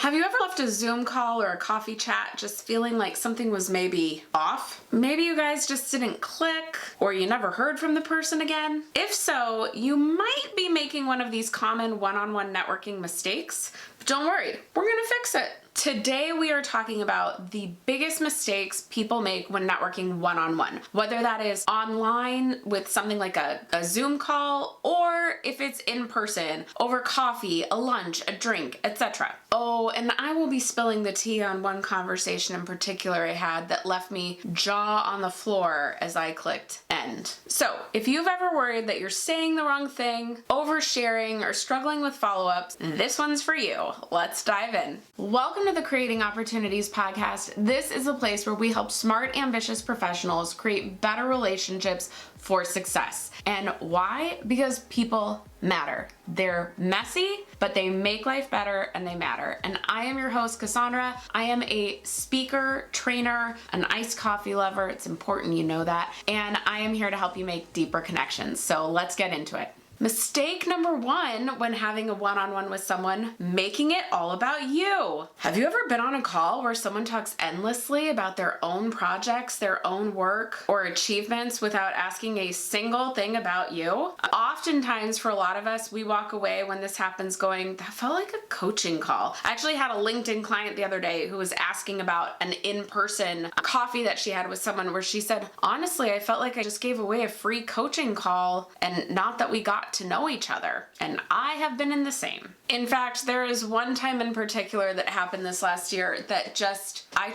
Have you ever left a Zoom call or a coffee chat just feeling like something was maybe off? Maybe you guys just didn't click, or you never heard from the person again? If so, you might be making one of these common one-on-one networking mistakes. But don't worry, we're gonna fix it. Today we are talking about the biggest mistakes people make when networking one-on-one, whether that is online with something like a Zoom call, or if it's in person over coffee, a lunch, a drink, etc. Oh, and I will be spilling the tea on one conversation in particular I had that left me jaw on the floor as I clicked end. So if you've ever worried that you're saying the wrong thing, oversharing, or struggling with follow-ups, this one's for you. Let's dive in. Welcome to the Creating Opportunities podcast. This is a place where we help smart, ambitious professionals create better relationships for success. And why? Because people matter. They're messy, but they make life better and they matter. And I am your host, Cassandra. I am a speaker, trainer, an iced coffee lover. It's important you know that. And I am here to help you make deeper connections. So let's get into it. Mistake number one when having a one-on-one with someone, making it all about you. Have you ever been on a call where someone talks endlessly about their own projects, their own work, or achievements without asking a single thing about you? Oftentimes, for a lot of us, we walk away when this happens going, that felt like a coaching call. I actually had a LinkedIn client the other day who was asking about an in-person coffee that she had with someone where she said, honestly, I felt like I just gave away a free coaching call and not that we got to know each other. And I have been in the same. In fact, there is one time in particular that happened this last year that just, I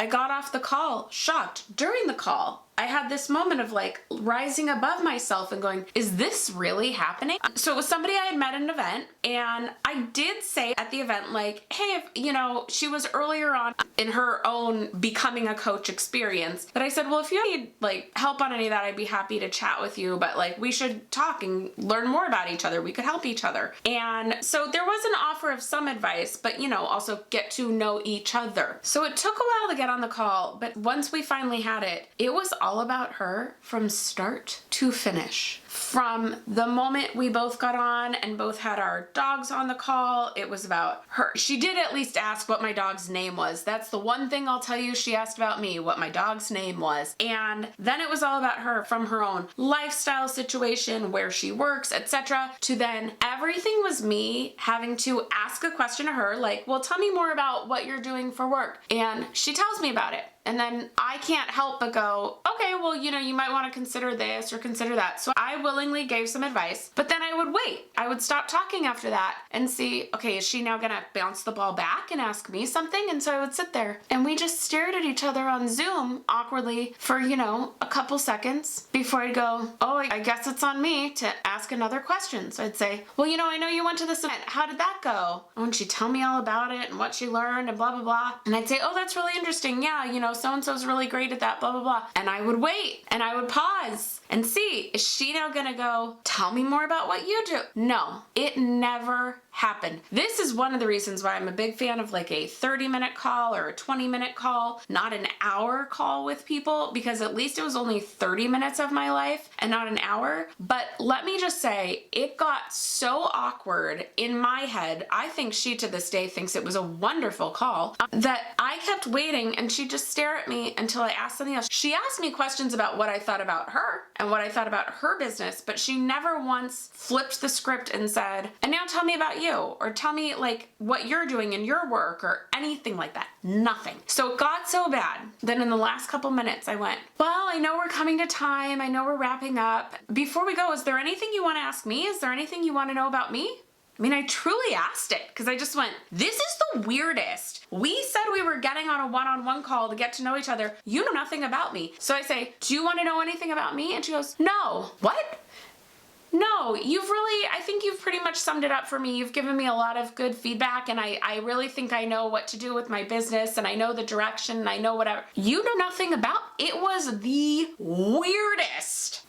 got off the call shocked. During the call, I had this moment of like rising above myself and going, is this really happening? So it was somebody I had met at an event, and I did say at the event, like, hey, if, she was earlier on in her own becoming a coach experience, but I said, well, if you need like help on any of that, I'd be happy to chat with you, but like we should talk and learn more about each other. We could help each other. And so there was an offer of some advice, but also get to know each other. So it took a while to get on the call, but once we finally had it, it was all about her from start to finish. From the moment we both got on and both had our dogs on the call, it was about her. She did at least ask what my dog's name was. That's the one thing I'll tell you she asked about me, what my dog's name was. And then it was all about her, from her own lifestyle situation, where she works, etc., to then everything was me having to ask a question to her, like, well, tell me more about what you're doing for work. And she tells me about it. And then I can't help but go, okay, well, you might want to consider this or consider that. So I willingly gave some advice, but then I would wait. I would stop talking after that and see, okay, is she now going to bounce the ball back and ask me something? And so I would sit there and we just stared at each other on Zoom awkwardly for, a couple seconds before I'd go, oh, I guess it's on me to ask another question. So I'd say, well, I know you went to this event. How did that go? And she'd tell me all about it and what she learned and blah, blah, blah. And I'd say, oh, that's really interesting. Yeah, so-and-so's really great at that, blah, blah, blah. And I would wait and I would pause and see, is she now gonna go, tell me more about what you do? No, it never happened. This is one of the reasons why I'm a big fan of like a 30-minute call or a 20-minute call, not an hour call with people, because at least it was only 30 minutes of my life and not an hour. But let me just say, it got so awkward in my head. I think she to this day thinks it was a wonderful call, that I kept waiting and she'd just stare at me until I asked something else. She asked me questions about what I thought about her and what I thought about her business, but she never once flipped the script and said, and now tell me about you, or tell me like what you're doing in your work or anything like that. Nothing. So it got so bad. Then in the last couple minutes I went, well, I know we're coming to time. I know we're wrapping up. Before we go, is there anything you want to ask me? Is there anything you want to know about me? I truly asked it because I just went, this is the weirdest. We said we were getting on a one-on-one call to get to know each other. You know nothing about me. So I say, do you want to know anything about me? And she goes, no. What? No, I think you've pretty much summed it up for me. You've given me a lot of good feedback, and I really think I know what to do with my business, and I know the direction, and I know whatever. You know nothing about it. Was the weirdest.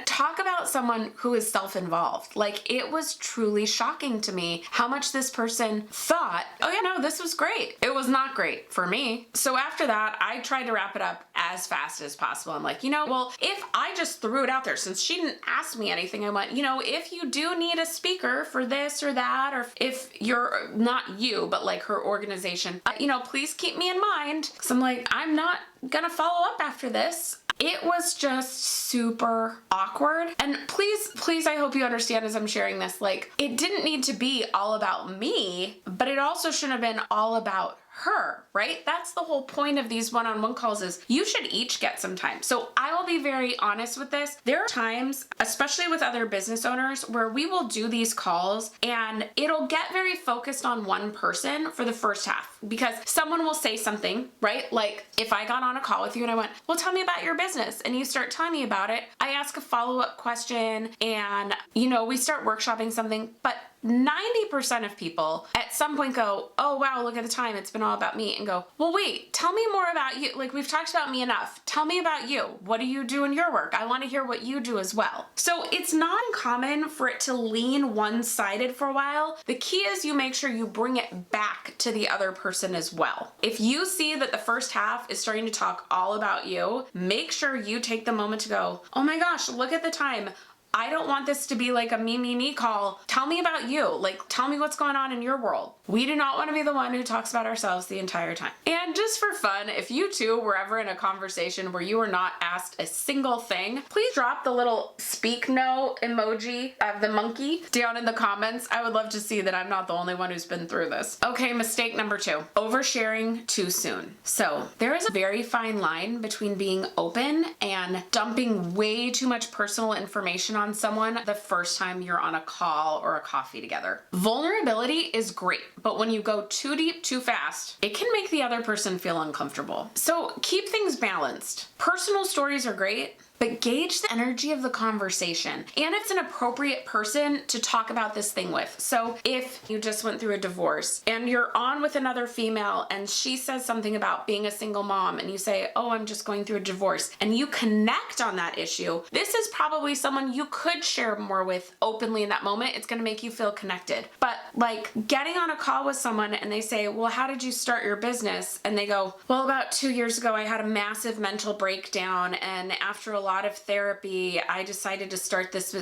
Talk about someone who is self-involved. Like, it was truly shocking to me how much this person thought, oh yeah, no, this was great. It was not great for me. So after that, I tried to wrap it up as fast as possible. I'm like, well, if I just threw it out there, since she didn't ask me anything, I went, if you do need a speaker for this or that, or if you're not you, but like her organization, please keep me in mind. Cause I'm like, I'm not gonna follow up after this. It was just super awkward. And please, I hope you understand as I'm sharing this, like, it didn't need to be all about me, but it also shouldn't have been all about her, right? That's the whole point of these one-on-one calls, is you should each get some time. So I will be very honest with this. There are times, especially with other business owners, where we will do these calls and it'll get very focused on one person for the first half, because someone will say something, right? Like if I got on a call with you and I went, well, tell me about your business, and you start telling me about it, I ask a follow-up question and, we start workshopping something, but 90% of people at some point go, oh wow, look at the time, it's been all about me, and go, well wait, tell me more about you. Like, we've talked about me enough. Tell me about you. What do you do in your work? I want to hear what you do as well. So it's not uncommon for it to lean one-sided for a while. The key is you make sure you bring it back to the other person as well. If you see that the first half is starting to talk all about you, make sure you take the moment to go, oh my gosh, look at the time. I don't want this to be like a me call. Tell me about you. Like, tell me what's going on in your world. We do not want to be the one who talks about ourselves the entire time. And just for fun, if you two were ever in a conversation where you were not asked a single thing, please drop the little speak no emoji of the monkey down in the comments. I would love to see that I'm not the only one who's been through this. Okay, mistake number 2, oversharing too soon. So there is a very fine line between being open and dumping way too much personal information on someone the first time you're on a call or a coffee together. Vulnerability is great, but when you go too deep too fast, it can make the other person feel uncomfortable. So keep things balanced. Personal stories are great, but gauge the energy of the conversation and if it's an appropriate person to talk about this thing with. So if you just went through a divorce and you're on with another female and she says something about being a single mom and you say, oh, I'm just going through a divorce, and you connect on that issue, this is probably someone you could share more with openly in that moment. It's gonna make you feel connected. But like getting on a call with someone and they say, well, how did you start your business? And they go, well, about 2 years ago, I had a massive mental breakdown, and after a lot of therapy, I decided to start this.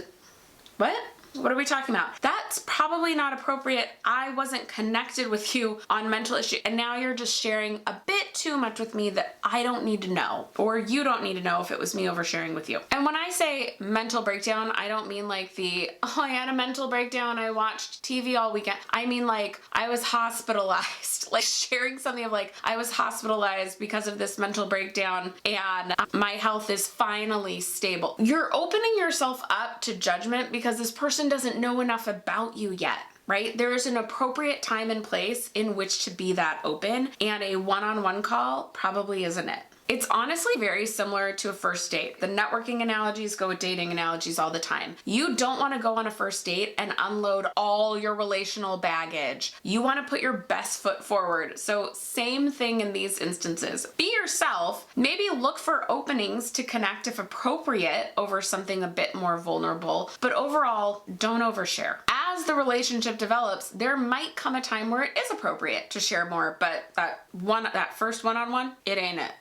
What? What are we talking about? That's probably not appropriate. I wasn't connected with you on mental issues, and now you're just sharing a bit too much with me that I don't need to know, or you don't need to know if it was me oversharing with you. And when I say mental breakdown, I don't mean like oh, I had a mental breakdown, I watched TV all weekend. I mean like I was hospitalized, like sharing something of like, I was hospitalized because of this mental breakdown and my health is finally stable. You're opening yourself up to judgment because this person doesn't know enough about you yet, right? There is an appropriate time and place in which to be that open, and a one-on-one call probably isn't it. It's honestly very similar to a first date. The networking analogies go with dating analogies all the time. You don't want to go on a first date and unload all your relational baggage. You want to put your best foot forward. So same thing in these instances. Be yourself. Maybe look for openings to connect if appropriate over something a bit more vulnerable, but overall, don't overshare. As the relationship develops, there might come a time where it is appropriate to share more, but that first one-on-one, it ain't it.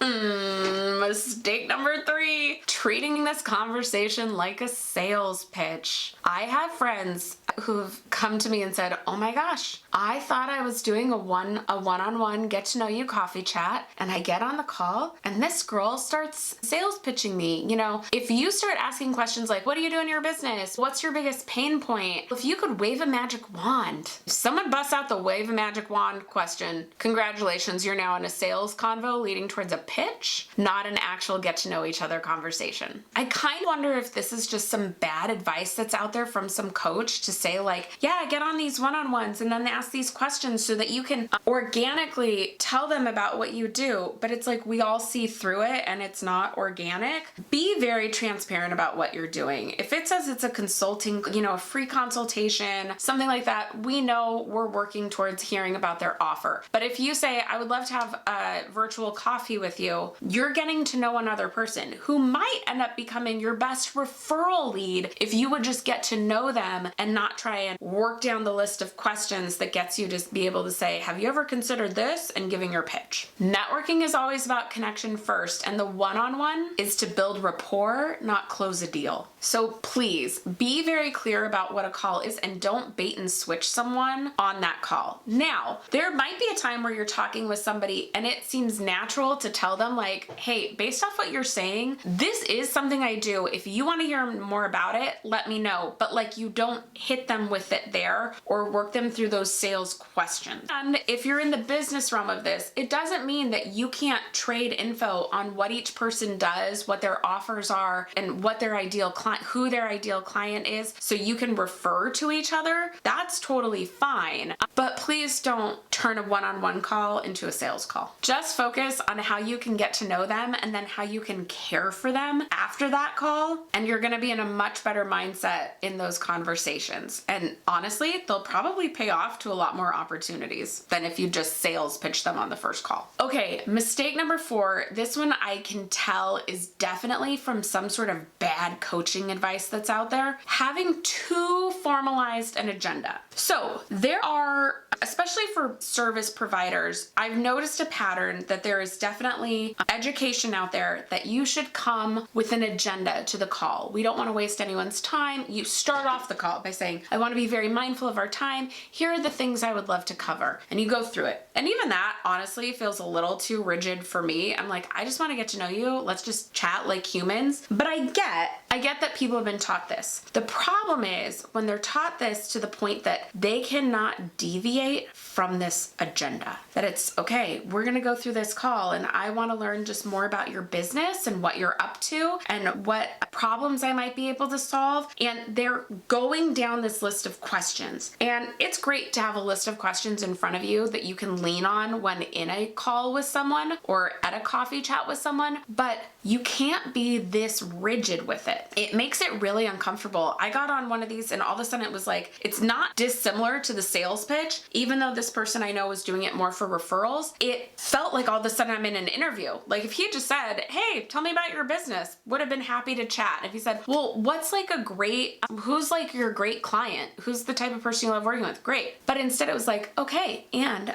Mistake number 3, treating this conversation like a sales pitch. I have friends who've come to me and said, oh my gosh, I thought I was doing a one-on-one get to know you coffee chat, and I get on the call and this girl starts sales pitching me. If you start asking questions like, what do you do in your business? What's your biggest pain point? If you could wave a magic wand, if someone busts out the wave a magic wand question, congratulations, you're now in a sales convo leading towards a pitch, not an actual get to know each other conversation. I kind of wonder if this is just some bad advice that's out there from some coach to say like, yeah, get on these one-on-ones and then ask these questions so that you can organically tell them about what you do. But it's like we all see through it and it's not organic. Be very transparent about what you're doing. If it says it's a consulting, a free consultation, something like that, we know we're working towards hearing about their offer. But if you say, I would love to have a virtual coffee with you, you're getting to know another person who might end up becoming your best referral lead if you would just get to know them and not not try and work down the list of questions that gets you to be able to say, have you ever considered this, and giving your pitch. Networking is always about connection first, and the one-on-one is to build rapport, not close a deal. So please be very clear about what a call is and don't bait and switch someone on that call. Now, there might be a time where you're talking with somebody and it seems natural to tell them like, hey, based off what you're saying, this is something I do. If you want to hear more about it, let me know. But like, you don't hit them with it there or work them through those sales questions. And if you're in the business realm of this, it doesn't mean that you can't trade info on what each person does, what their offers are, and what their ideal client, who their ideal client is, so you can refer to each other. That's totally fine. But please don't turn a one-on-one call into a sales call. Just focus on how you can get to know them and then how you can care for them after that call. And you're going to be in a much better mindset in those conversations. And honestly, they'll probably pay off to a lot more opportunities than if you just sales pitch them on the first call. Okay, mistake number 4. This one I can tell is definitely from some sort of bad coaching advice that's out there. Having too formalized an agenda. So there are, especially for service providers, I've noticed a pattern that there is definitely education out there that you should come with an agenda to the call. We don't want to waste anyone's time. You start off the call by saying, I want to be very mindful of our time. Here are the things I would love to cover. And you go through it. And even that honestly feels a little too rigid for me. I'm like, I just want to get to know you. Let's just chat like humans. But I get that people have been taught this. The problem is when they're taught this to the point that they cannot deviate from this agenda. That it's, okay, we're going to go through this call and I want to learn just more about your business and what you're up to and what problems I might be able to solve. And they're going down this list of questions. And it's great to have a list of questions in front of you that you can lean on when in a call with someone or at a coffee chat with someone, but you can't be this rigid with it. It makes it really uncomfortable. I got on one of these and all of a sudden it was like, it's not dissimilar to the sales pitch. Even though this person I know was doing it more for referrals, it felt like all of a sudden I'm in an interview. Like if he just said, hey, tell me about your business, would have been happy to chat. If he said, well, what's like who's like your great client? Who's the type of person you love working with? Great. But instead it was like, okay, and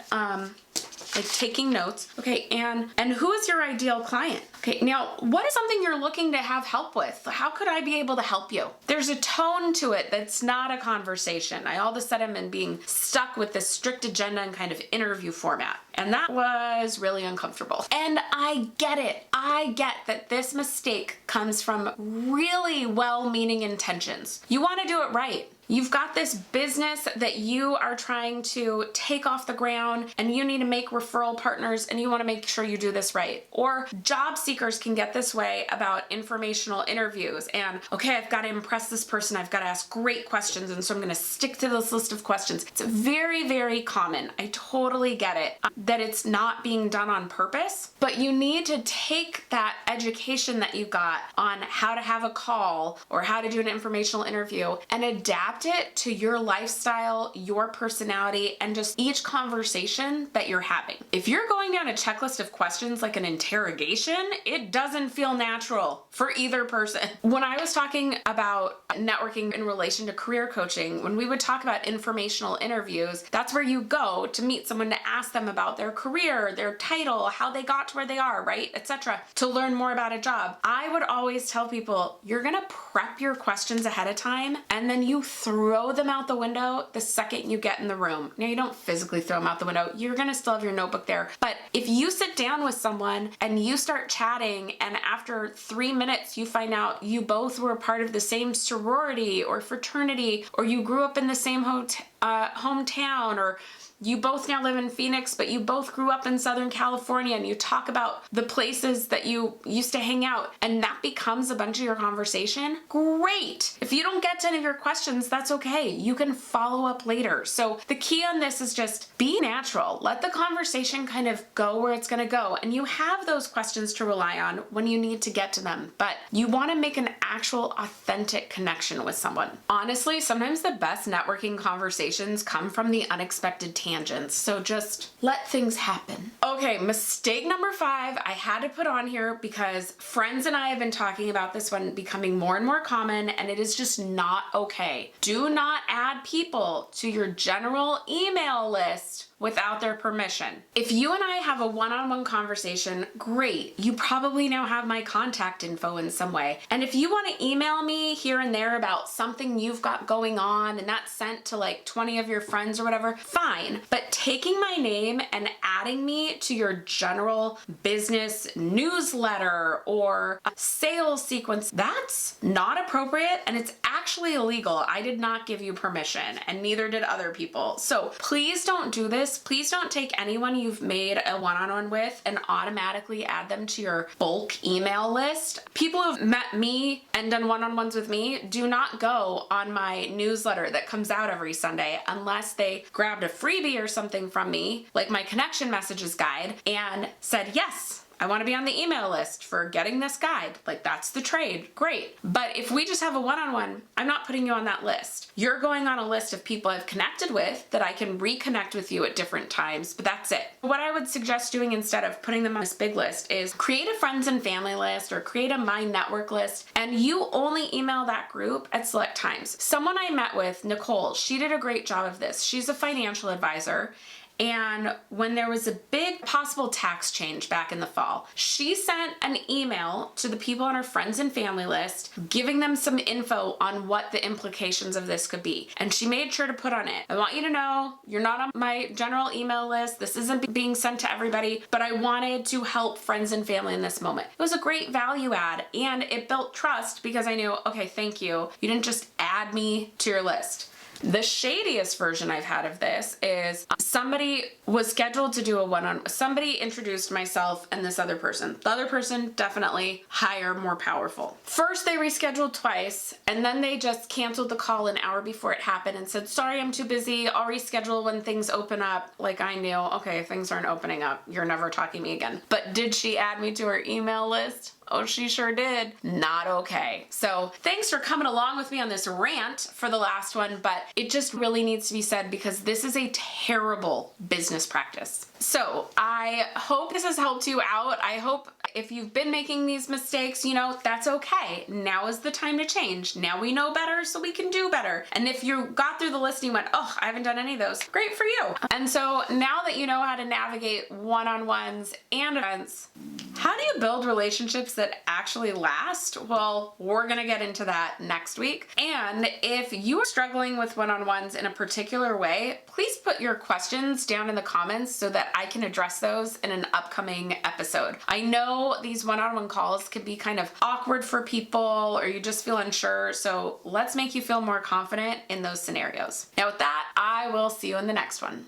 like taking notes. Okay, and who is your ideal client? Okay, now what is something you're looking to have help with? How could I be able to help you? There's a tone to it that's not a conversation. I all of a sudden am being stuck with this strict agenda and kind of interview format. And that was really uncomfortable. And I get it. I get that this mistake comes from really well-meaning intentions. You want to do it right. You've got this business that you are trying to take off the ground and you need to make referral partners and you want to make sure you do this right. Or job seekers can get this way about informational interviews and, okay, I've got to impress this person. I've got to ask great questions. And so I'm going to stick to this list of questions. It's very, very common. I totally get it that it's not being done on purpose, but you need to take that education that you got on how to have a call or how to do an informational interview and adapt it to your lifestyle, your personality, and just each conversation that you're having. If you're going down a checklist of questions like an interrogation, it doesn't feel natural for either person. When I was talking about networking in relation to career coaching, when we would talk about informational interviews, that's where you go to meet someone to ask them about their career, their title, how they got to where they are, right, etc., to learn more about a job. I would always tell people, you're gonna prep your questions ahead of time, and then you throw them out the window the second you get in the room. Now, you don't physically throw them out the window. You're gonna still have your notebook there. But if you sit down with someone and you start chatting, and after 3 minutes you find out you both were part of the same sorority or fraternity, or you grew up in the same hometown, or you both now live in Phoenix, but you both grew up in Southern California, and you talk about the places that you used to hang out, and that becomes a bunch of your conversation, great. If you don't get to any of your questions, that's okay. You can follow up later. So the key on this is just be natural. Let the conversation kind of go where it's gonna go, and you have those questions to rely on when you need to get to them, but you wanna make an actual authentic connection with someone. Honestly, sometimes the best networking conversations come from the unexpected tangents tangents. So just let things happen. Okay, mistake number 5, I had to put on here because friends and I have been talking about this one becoming more and more common, and it is just not okay. Do not add people to your general email list without their permission. If you and I have a one-on-one conversation, great. You probably now have my contact info in some way. And if you want to email me here and there about something you've got going on and that's sent to like 20 of your friends or whatever, fine. But taking my name and adding me to your general business newsletter or a sales sequence, that's not appropriate and it's actually illegal. I did not give you permission and neither did other people. So please don't do this. Please don't take anyone you've made a one-on-one with and automatically add them to your bulk email list. People who've met me and done one-on-ones with me do not go on my newsletter that comes out every Sunday unless they grabbed a freebie or something from me, like my connection messages guide, and said, yes, I want to be on the email list for getting this guide. Like, that's the trade. Great. But if we just have a one-on-one, I'm not putting you on that list. You're going on a list of people I've connected with that I can reconnect with you at different times, but that's it. What I would suggest doing instead of putting them on this big list is create a friends and family list or create a My Network list, and you only email that group at select times. Someone I met with, Nicole, she did a great job of this. She's a financial advisor. And when there was a big possible tax change back in the fall, she sent an email to the people on her friends and family list, giving them some info on what the implications of this could be. And she made sure to put on it, I want you to know you're not on my general email list. This isn't being sent to everybody, but I wanted to help friends and family in this moment. It was a great value add and it built trust because I knew, okay, thank you. You didn't just add me to your list. The shadiest version I've had of this is somebody was scheduled to do a one-on-one. Somebody introduced myself and this other person. The other person, definitely higher, more powerful. First, they rescheduled twice, and then they just canceled the call an hour before it happened and said, sorry, I'm too busy. I'll reschedule when things open up. Like, I knew, okay, things aren't opening up. You're never talking to me again. But did she add me to her email list? Oh, she sure did. Not okay. So thanks for coming along with me on this rant for the last one, but it just really needs to be said because this is a terrible business practice. So I hope this has helped you out. I hope if you've been making these mistakes, you know, that's okay. Now is the time to change. Now we know better, so we can do better. And if you got through the list and you went, oh, I haven't done any of those, great for you. And so now that you know how to navigate one-on-ones and events, how do you build relationships that actually last? Well, we're gonna get into that next week. And if you are struggling with one-on-ones in a particular way, please put your questions down in the comments so that I can address those in an upcoming episode. I know these one-on-one calls can be kind of awkward for people or you just feel unsure, so let's make you feel more confident in those scenarios. Now with that, I will see you in the next one.